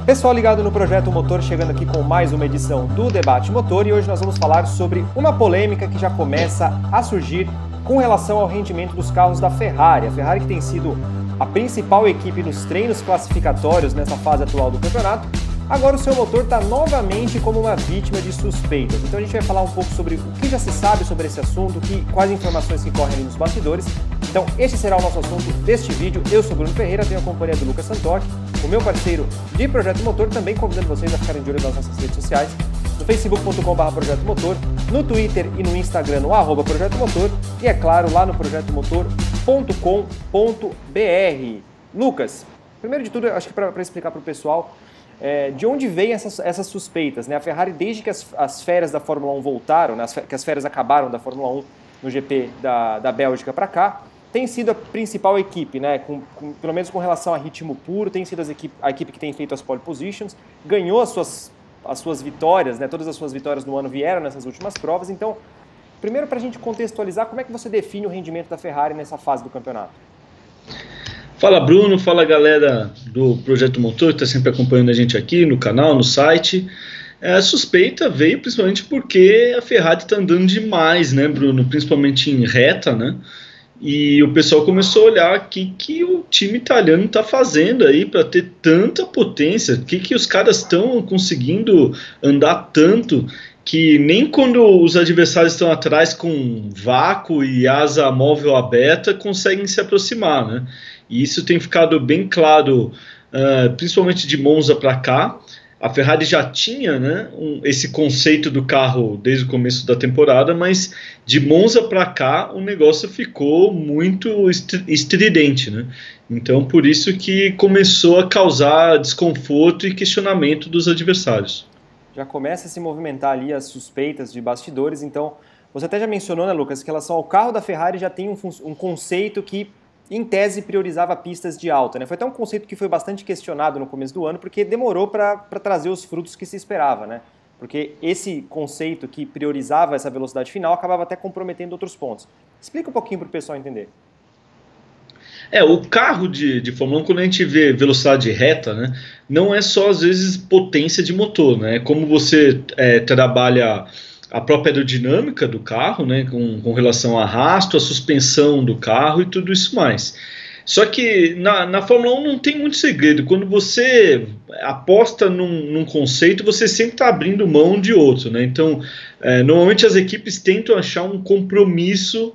Pessoal ligado no Projeto Motor, chegando aqui com mais uma edição do Debate Motor, e hoje nós vamos falar sobre uma polêmica que já começa a surgir com relação ao rendimento dos carros da Ferrari. A Ferrari, que tem sido a principal equipe nos treinos classificatórios nessa fase atual do campeonato, agora o seu motor está novamente como uma vítima de suspeitas. Então a gente vai falar um pouco sobre o que já se sabe sobre esse assunto, quais informações que correm ali nos bastidores. Então esse será o nosso assunto deste vídeo. Eu sou Bruno Ferreira, tenho a companhia do Lucas Santoc, o meu parceiro de Projeto Motor, também convidando vocês a ficarem de olho nas nossas redes sociais, no facebook.com/Projeto Motor, no Twitter e no Instagram no @Projeto Motor, e é claro, lá no projetomotor.com.br. Lucas, primeiro de tudo, acho que para explicar para o pessoal, de onde vêm essas suspeitas, né? A Ferrari, desde que as férias da Fórmula 1 voltaram, né, que as férias acabaram da Fórmula 1 no GP da Bélgica para cá, tem sido a principal equipe, né? Pelo menos com relação a ritmo puro, tem sido a equipe que tem feito as pole positions, ganhou as suas vitórias, né? Todas as suas vitórias no ano vieram nessas últimas provas. Então, primeiro, para a gente contextualizar, como é que você define o rendimento da Ferrari nessa fase do campeonato? Fala Bruno, fala galera do Projeto Motor, que está sempre acompanhando a gente aqui no canal, no site. A suspeita veio principalmente porque a Ferrari está andando demais, né, Bruno? Principalmente em reta, né? E o pessoal começou a olhar o que o time italiano está fazendo aí para ter tanta potência, o que os caras estão conseguindo andar tanto, que nem quando os adversários estão atrás com vácuo e asa móvel aberta conseguem se aproximar, né? E isso tem ficado bem claro, principalmente de Monza para cá. A Ferrari já tinha, né, esse conceito do carro desde o começo da temporada, mas de Monza para cá o negócio ficou muito estridente, né? Então por isso que começou a causar desconforto e questionamento dos adversários. Já começa a se movimentar ali as suspeitas de bastidores. Então você até já mencionou, né, Lucas, que em relação ao carro da Ferrari já tem um conceito que, em tese, priorizava pistas de alta, né? Foi até um conceito que foi bastante questionado no começo do ano, porque demorou para trazer os frutos que se esperava, né? Porque esse conceito que priorizava essa velocidade final acabava até comprometendo outros pontos. Explica um pouquinho para o pessoal entender. O carro de Fórmula 1, quando a gente vê velocidade reta, né, não é só, às vezes, potência de motor, né? Como você trabalha a própria aerodinâmica do carro, né, com relação a arrasto, a suspensão do carro e tudo isso mais. Só que na Fórmula 1 não tem muito segredo. Quando você aposta num conceito, você sempre está abrindo mão de outro, né? Então, normalmente as equipes tentam achar um compromisso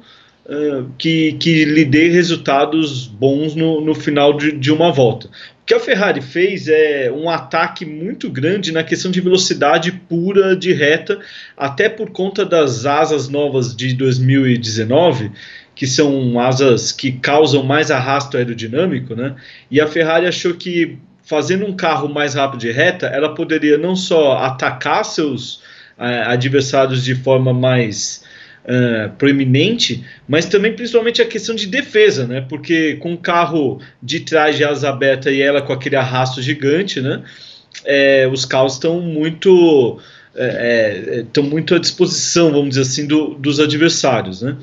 que lhe dê resultados bons no final de uma volta. O que a Ferrari fez é um ataque muito grande na questão de velocidade pura de reta, até por conta das asas novas de 2019, que são asas que causam mais arrasto aerodinâmico, né? E a Ferrari achou que, fazendo um carro mais rápido de reta, ela poderia não só atacar seus adversários de forma mais proeminente, mas também principalmente a questão de defesa, né? Porque com o carro de trás de asa aberta e ela com aquele arrasto gigante, né? Os carros estão muito à disposição, vamos dizer assim, dos adversários, né?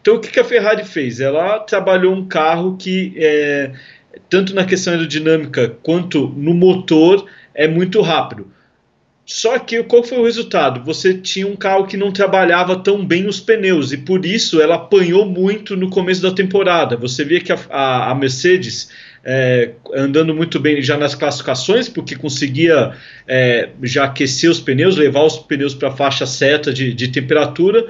Então o que a Ferrari fez? Ela trabalhou um carro que tanto na questão aerodinâmica quanto no motor é muito rápido. Só que qual foi o resultado? Você tinha um carro que não trabalhava tão bem os pneus, e por isso ela apanhou muito no começo da temporada. Você via que a Mercedes andando muito bem já nas classificações, porque conseguia já aquecer os pneus, levar os pneus para a faixa certa de temperatura.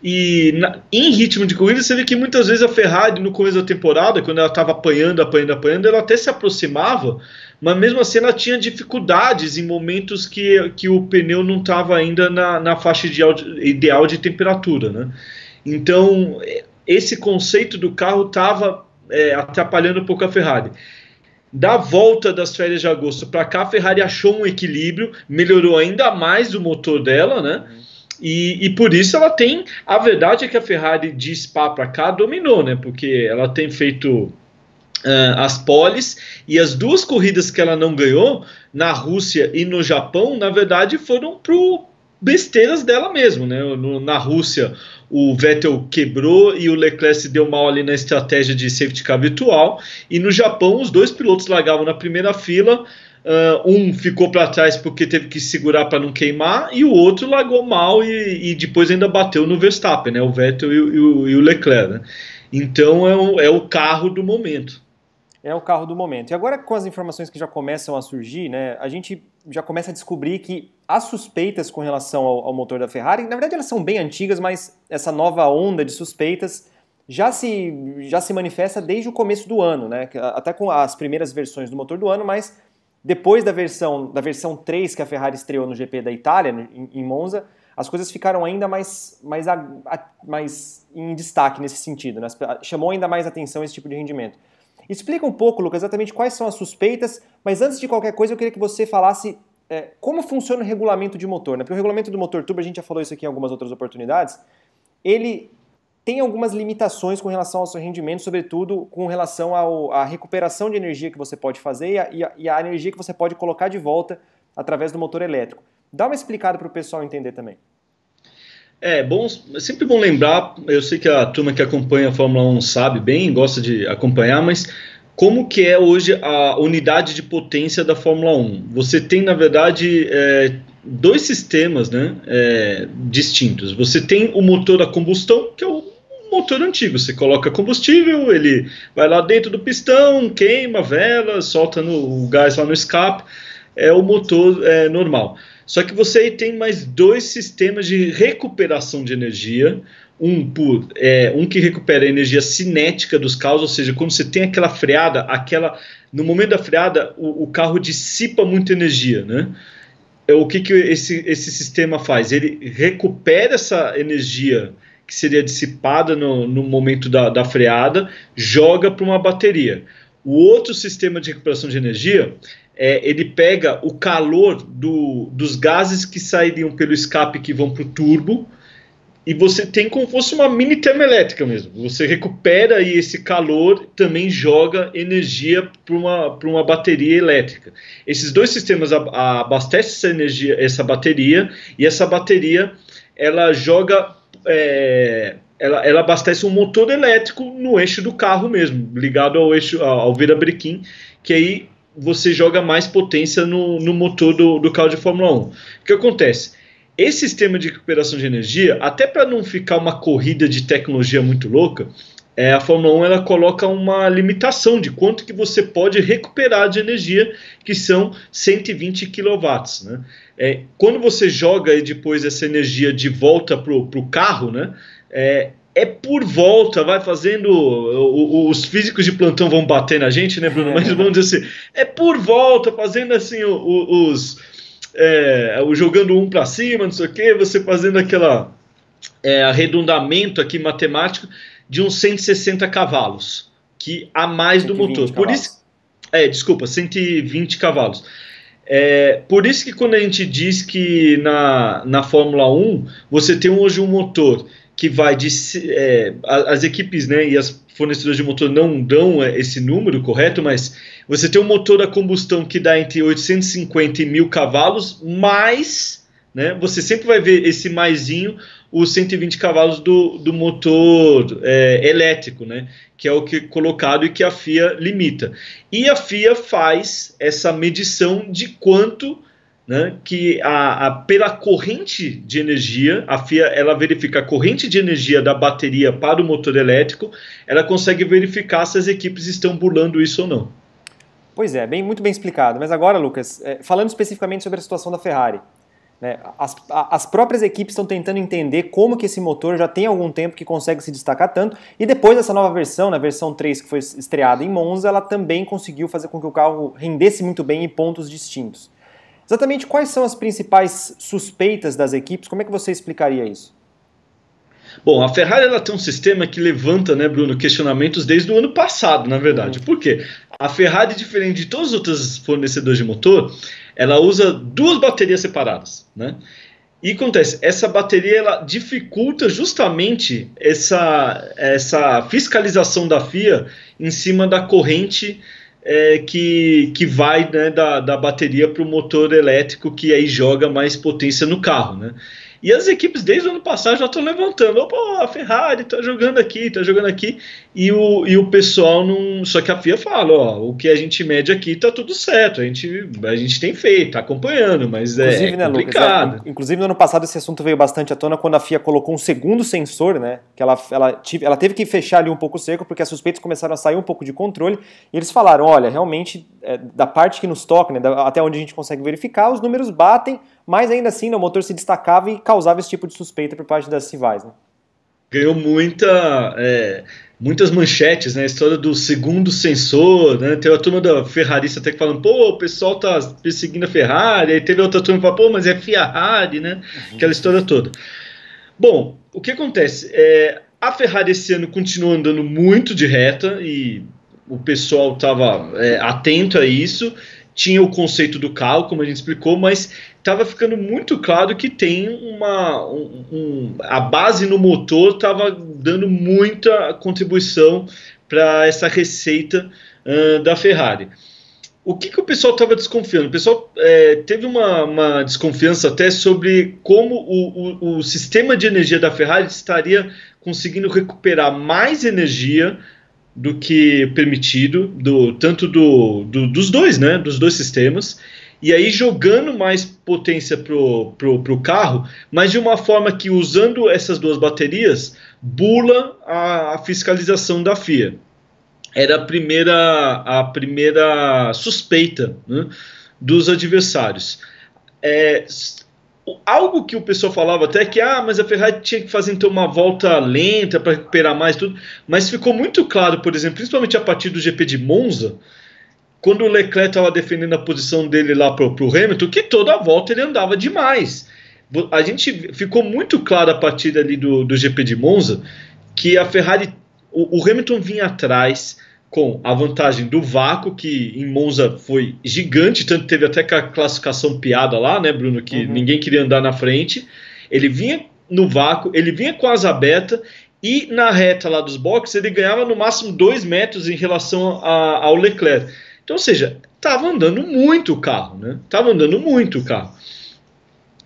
E em ritmo de corrida você vê que muitas vezes a Ferrari no começo da temporada, quando ela estava apanhando, ela até se aproximava, mas mesmo assim ela tinha dificuldades em momentos que o pneu não estava ainda na faixa ideal de temperatura, né? Então esse conceito do carro estava atrapalhando um pouco a Ferrari. Da volta das férias de agosto para cá, a Ferrari achou um equilíbrio, melhorou ainda mais o motor dela, né? E por isso ela tem... A verdade é que a Ferrari de Spa para cá dominou, né? Porque ela tem feito as poles, e as duas corridas que ela não ganhou, na Rússia e no Japão, na verdade foram pro besteiras dela mesmo, né? Na Rússia o Vettel quebrou e o Leclerc se deu mal ali na estratégia de safety car virtual, e no Japão os dois pilotos largavam na primeira fila, um ficou para trás porque teve que segurar para não queimar, e o outro largou mal e depois ainda bateu no Verstappen, né? O Vettel e o Leclerc, né? Então é o carro do momento. É o carro do momento. E agora, com as informações que já começam a surgir, né, a gente já começa a descobrir que as suspeitas com relação ao motor da Ferrari, na verdade elas são bem antigas, mas essa nova onda de suspeitas já se manifesta desde o começo do ano, né, até com as primeiras versões do motor do ano, mas depois da versão 3 que a Ferrari estreou no GP da Itália, em Monza, as coisas ficaram ainda mais em destaque nesse sentido, né? Chamou ainda mais atenção esse tipo de rendimento. Explica um pouco, Lucas, exatamente quais são as suspeitas, mas antes de qualquer coisa eu queria que você falasse como funciona o regulamento de motor, né? Porque o regulamento do motor turbo, a gente já falou isso aqui em algumas outras oportunidades, ele tem algumas limitações com relação ao seu rendimento, sobretudo com relação à recuperação de energia que você pode fazer e a energia que você pode colocar de volta através do motor elétrico. Dá uma explicada para o pessoal entender também. É sempre bom lembrar, eu sei que a turma que acompanha a Fórmula 1 sabe bem, gosta de acompanhar, mas como que é hoje a unidade de potência da Fórmula 1? Você tem, na verdade, dois sistemas, né, distintos. Você tem o motor a combustão, que é o motor antigo. Você coloca combustível, ele vai lá dentro do pistão, queima a vela, solta o gás lá no escape, é o motor normal. Só que você tem mais dois sistemas de recuperação de energia, um que recupera a energia cinética dos carros, ou seja, quando você tem aquela freada, no momento da freada, o carro dissipa muita energia, né? O que esse sistema faz? Ele recupera essa energia que seria dissipada no momento da freada, joga para uma bateria. O outro sistema de recuperação de energia ele pega o calor dos gases que sairiam pelo escape que vão para o turbo, e você tem como se fosse uma mini termoelétrica mesmo. Você recupera aí esse calor, também joga energia para uma bateria elétrica. Esses dois sistemas abastecem essa bateria, e essa bateria ela joga... ela abastece um motor elétrico no eixo do carro mesmo, ligado ao virabrequim, que aí você joga mais potência no motor do carro de Fórmula 1. O que acontece? Esse sistema de recuperação de energia, até para não ficar uma corrida de tecnologia muito louca, a Fórmula 1 ela coloca uma limitação de quanto que você pode recuperar de energia, que são 120 kW. Né? Quando você joga depois essa energia de volta para o carro, né, por volta, vai fazendo, os físicos de plantão vão bater na gente, né, Bruno? Mas vamos dizer assim, por volta, fazendo assim, jogando um para cima, não sei o que, você fazendo aquela arredondamento aqui matemático de uns 160 cavalos, que a mais do motor. Por isso, 120 cavalos. Por isso que quando a gente diz que na Fórmula 1 você tem hoje um motor que vai as equipes, né, e as fornecedoras de motor não dão esse número correto, mas você tem um motor a combustão que dá entre 850 e 1000 cavalos, mais, né, você sempre vai ver esse maisinho, os 120 cavalos do motor elétrico, né, que é o que é colocado e que a FIA limita. E a FIA faz essa medição de quanto, né, que pela corrente de energia, a FIA ela verifica a corrente de energia da bateria para o motor elétrico, ela consegue verificar se as equipes estão burlando isso ou não. Pois é, muito bem explicado. Mas agora, Lucas, falando especificamente sobre a situação da Ferrari, né, as próprias equipes estão tentando entender como que esse motor já tem algum tempo que consegue se destacar tanto, e depois dessa nova versão, na versão 3 que foi estreada em Monza, ela também conseguiu fazer com que o carro rendesse muito bem em pontos distintos. Exatamente quais são as principais suspeitas das equipes? Como é que você explicaria isso? Bom, a Ferrari ela tem um sistema que levanta, né, Bruno, questionamentos desde o ano passado, na verdade. Por quê? A Ferrari, diferente de todos os outros fornecedores de motor, ela usa duas baterias separadas, né? E acontece, essa bateria ela dificulta justamente essa fiscalização da FIA em cima da corrente que vai, né, da bateria para o motor elétrico, que aí joga mais potência no carro, né? E as equipes desde o ano passado já estão levantando, pô, a Ferrari está jogando aqui, e o pessoal não... Só que a FIA fala, ó, o que a gente mede aqui está tudo certo, a gente tem feito, está acompanhando, mas inclusive, né, complicado. Lucas, inclusive no ano passado esse assunto veio bastante à tona quando a FIA colocou um segundo sensor, né, que ela teve que fechar ali um pouco o cerco, porque as suspeitas começaram a sair um pouco de controle, e eles falaram, olha, realmente, da parte que nos toca, né, até onde a gente consegue verificar, os números batem, mas ainda assim, né, o motor se destacava e causava esse tipo de suspeita por parte das rivais, né? Ganhou muitas manchetes, né? A história do segundo sensor, né? Teve a turma da Ferrarista até que falando, pô, o pessoal tá perseguindo a Ferrari, aí teve outra turma que falou, pô, mas é Ferrari, né? Aquela história toda. Bom, o que acontece? A Ferrari esse ano continuou andando muito de reta e o pessoal estava atento a isso. Tinha o conceito do carro, como a gente explicou, mas estava ficando muito claro que tem a base no motor estava dando muita contribuição para essa receita da Ferrari. O que o pessoal estava desconfiando? O pessoal teve uma desconfiança até sobre como o sistema de energia da Ferrari estaria conseguindo recuperar mais energia do que permitido, tanto dos dois, né, dos dois sistemas, e aí jogando mais potência pro carro, mas de uma forma que, usando essas duas baterias, bula a fiscalização da FIA. Era a primeira suspeita, né, dos adversários. Algo que o pessoal falava até que, mas a Ferrari tinha que fazer então uma volta lenta para recuperar mais tudo, mas ficou muito claro, por exemplo, principalmente a partir do GP de Monza, quando o Leclerc estava defendendo a posição dele lá para o Hamilton, que toda a volta ele andava demais. A gente ficou muito claro a partir ali do GP de Monza que a Ferrari, o Hamilton vinha atrás com a vantagem do vácuo, que em Monza foi gigante, tanto teve até a classificação piada lá, né, Bruno, que ninguém queria andar na frente. Ele vinha no vácuo, ele vinha com a asa aberta, e na reta lá dos boxes ele ganhava no máximo 2 metros em relação ao Leclerc. Então, ou seja, estava andando muito o carro, né? Estava andando muito o carro.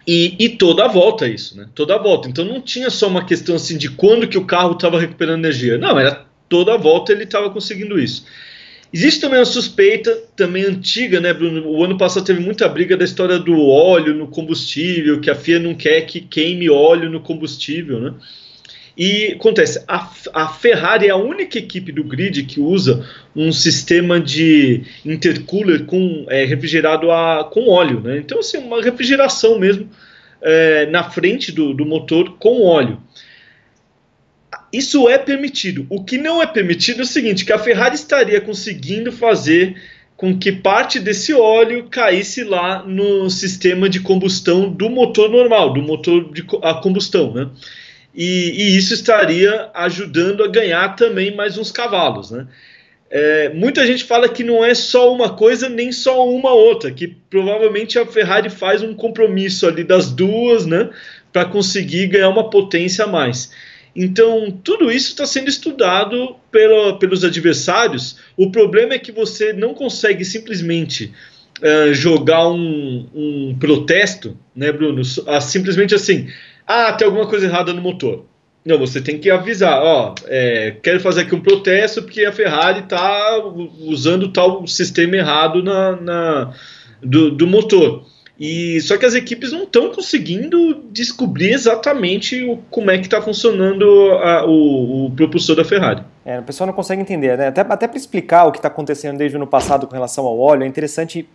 E toda a volta isso, né? Toda a volta. Então não tinha só uma questão assim de quando que o carro estava recuperando energia. Não, era toda a volta ele estava conseguindo isso. Existe também uma suspeita, também antiga, né, Bruno? O ano passado teve muita briga da história do óleo no combustível, que a FIA não quer que queime óleo no combustível, né? E acontece, a Ferrari é a única equipe do grid que usa um sistema de intercooler refrigerado com óleo, né? Então, assim, uma refrigeração mesmo na frente do motor com óleo. Isso é permitido. O que não é permitido é o seguinte, que a Ferrari estaria conseguindo fazer com que parte desse óleo caísse lá no sistema de combustão do motor normal, do motor a combustão, né? E isso estaria ajudando a ganhar também mais uns cavalos, né? Muita gente fala que não é só uma coisa nem só uma outra, que provavelmente a Ferrari faz um compromisso ali das duas, né, para conseguir ganhar uma potência a mais. Então, tudo isso está sendo estudado pelos adversários. O problema é que você não consegue simplesmente jogar um protesto, né, Bruno? Simplesmente assim, tem alguma coisa errada no motor. Não, você tem que avisar, quero fazer aqui um protesto porque a Ferrari está usando tal sistema errado do motor. Só que as equipes não estão conseguindo descobrir exatamente como é que está funcionando o propulsor da Ferrari. O pessoal não consegue entender, né? Até para explicar o que está acontecendo desde o ano passado com relação ao óleo, é interessante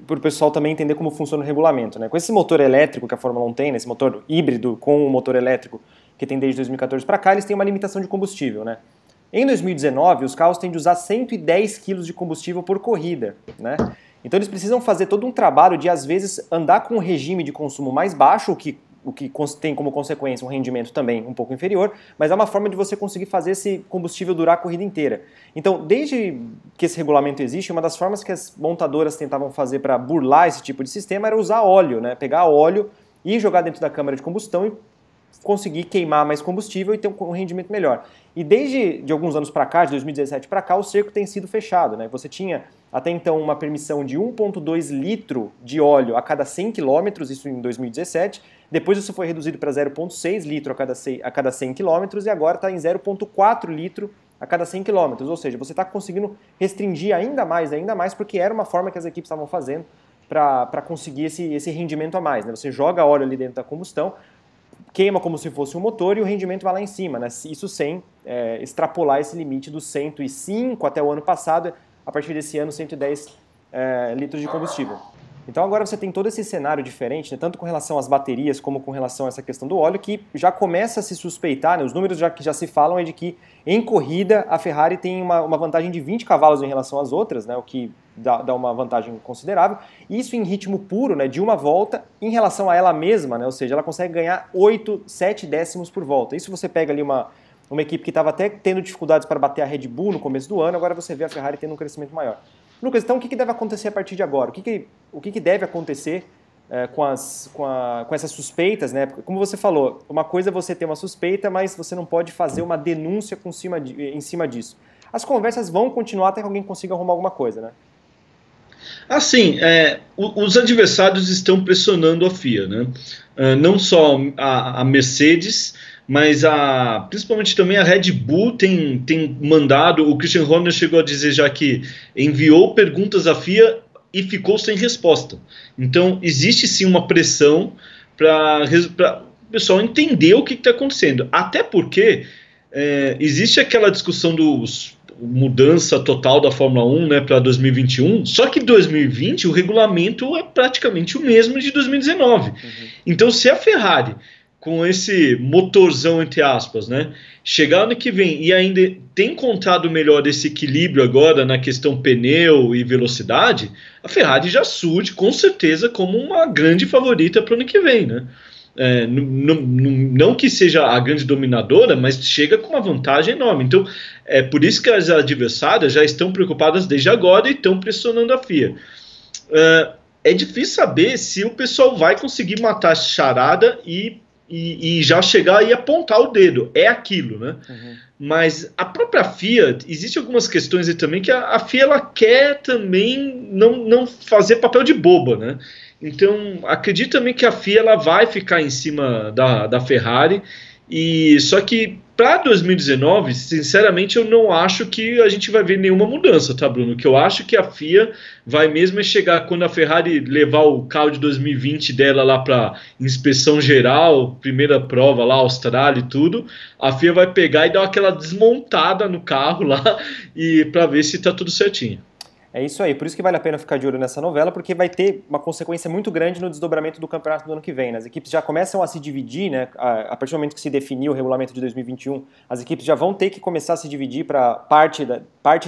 para o pessoal também entender como funciona o regulamento, né? Com esse motor elétrico que a Fórmula 1 tem, esse motor híbrido com o motor elétrico que tem desde 2014 para cá, eles têm uma limitação de combustível, né? Em 2019, os carros têm de usar 110 kg de combustível por corrida, né? Então eles precisam fazer todo um trabalho de, às vezes, andar com um regime de consumo mais baixo, o que tem como consequência um rendimento também um pouco inferior, mas é uma forma de você conseguir fazer esse combustível durar a corrida inteira. Então, desde que esse regulamento existe, uma das formas que as montadoras tentavam fazer para burlar esse tipo de sistema era usar óleo, né? Pegar óleo e jogar dentro da câmara de combustão e conseguir queimar mais combustível e ter um rendimento melhor. E desde alguns anos para cá, de 2017 para cá, o cerco tem sido fechado, né? Você tinha até então uma permissão de 1,2 litro de óleo a cada 100 km, isso em 2017. Depois isso foi reduzido para 0,6 litro a cada 100 km e agora está em 0,4 litro a cada 100 km. Ou seja, você está conseguindo restringir ainda mais, porque era uma forma que as equipes estavam fazendo para conseguir esse rendimento a mais, né? Você joga óleo ali dentro da combustão, queima como se fosse um motor e o rendimento vai lá em cima, né? Isso sem extrapolar esse limite dos 105 até o ano passado, a partir desse ano 110 litros de combustível. Então agora você tem todo esse cenário diferente, né, tanto com relação às baterias como com relação a essa questão do óleo, que já começa a se suspeitar, né, os números que já se falam é de que em corrida a Ferrari tem uma vantagem de 20 cavalos em relação às outras, né, o que dá uma vantagem considerável, e isso em ritmo puro, né, de uma volta em relação a ela mesma, né, ou seja, ela consegue ganhar 8, 7 décimos por volta. Isso você pega ali uma equipe que estava até tendo dificuldades para bater a Red Bull no começo do ano, agora você vê a Ferrari tendo um crescimento maior. Lucas, então o que deve acontecer a partir de agora? O que deve acontecer com essas suspeitas, né? Como você falou, uma coisa é você ter uma suspeita, mas você não pode fazer uma denúncia em cima disso. As conversas vão continuar até que alguém consiga arrumar alguma coisa, né? Assim, os adversários estão pressionando a FIA, né? Não só a Mercedes, mas principalmente também a Red Bull tem mandado. O Christian Horner chegou a dizer já que enviou perguntas à FIA e ficou sem resposta. Então existe sim uma pressão para o pessoal entender o que está acontecendo. Até porque existe aquela discussão dos mudança total da Fórmula 1, né, para 2021, só que 2020 o regulamento é praticamente o mesmo de 2019. Uhum. Então se a Ferrari, com esse motorzão, entre aspas, né, chegar ano que vem e ainda ter encontrado melhor esse equilíbrio agora na questão pneu e velocidade, a Ferrari já surge com certeza como uma grande favorita para o ano que vem, né? Não que seja a grande dominadora, mas chega com uma vantagem enorme. Então é por isso que as adversárias já estão preocupadas desde agora e estão pressionando a FIA. É difícil saber se o pessoal vai conseguir matar a charada e já chegar e apontar o dedo. É aquilo, né? Uhum. Mas a própria FIA, existem algumas questões aí também que a FIA ela quer também não fazer papel de boba, né? Então, acredito também que a FIA ela vai ficar em cima da Ferrari, só que para 2019, sinceramente, eu não acho que a gente vai ver nenhuma mudança, tá, Bruno? Que eu acho que a FIA vai mesmo chegar quando a Ferrari levar o carro de 2020 dela lá para inspeção geral, primeira prova lá, Austrália e tudo, a FIA vai pegar e dar aquela desmontada no carro lá e para ver se tá tudo certinho. É isso aí, por isso que vale a pena ficar de olho nessa novela, porque vai ter uma consequência muito grande no desdobramento do campeonato do ano que vem, né? As equipes já começam a se dividir, né? A partir do momento que se definiu o regulamento de 2021, as equipes já vão ter que começar a se dividir para parte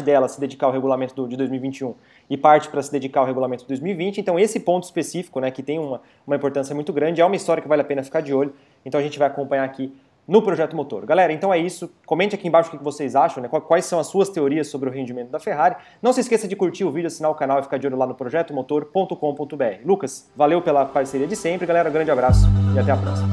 dela se dedicar ao regulamento de 2021 e parte para se dedicar ao regulamento de 2020. Então esse ponto específico, né, que tem uma importância muito grande, é uma história que vale a pena ficar de olho, então a gente vai acompanhar aqui no Projeto Motor. Galera, então é isso. Comente aqui embaixo o que vocês acham, né? Quais são as suas teorias sobre o rendimento da Ferrari. Não se esqueça de curtir o vídeo, assinar o canal e ficar de olho lá no projetomotor.com.br. Lucas, valeu pela parceria de sempre. Galera, um grande abraço e até a próxima.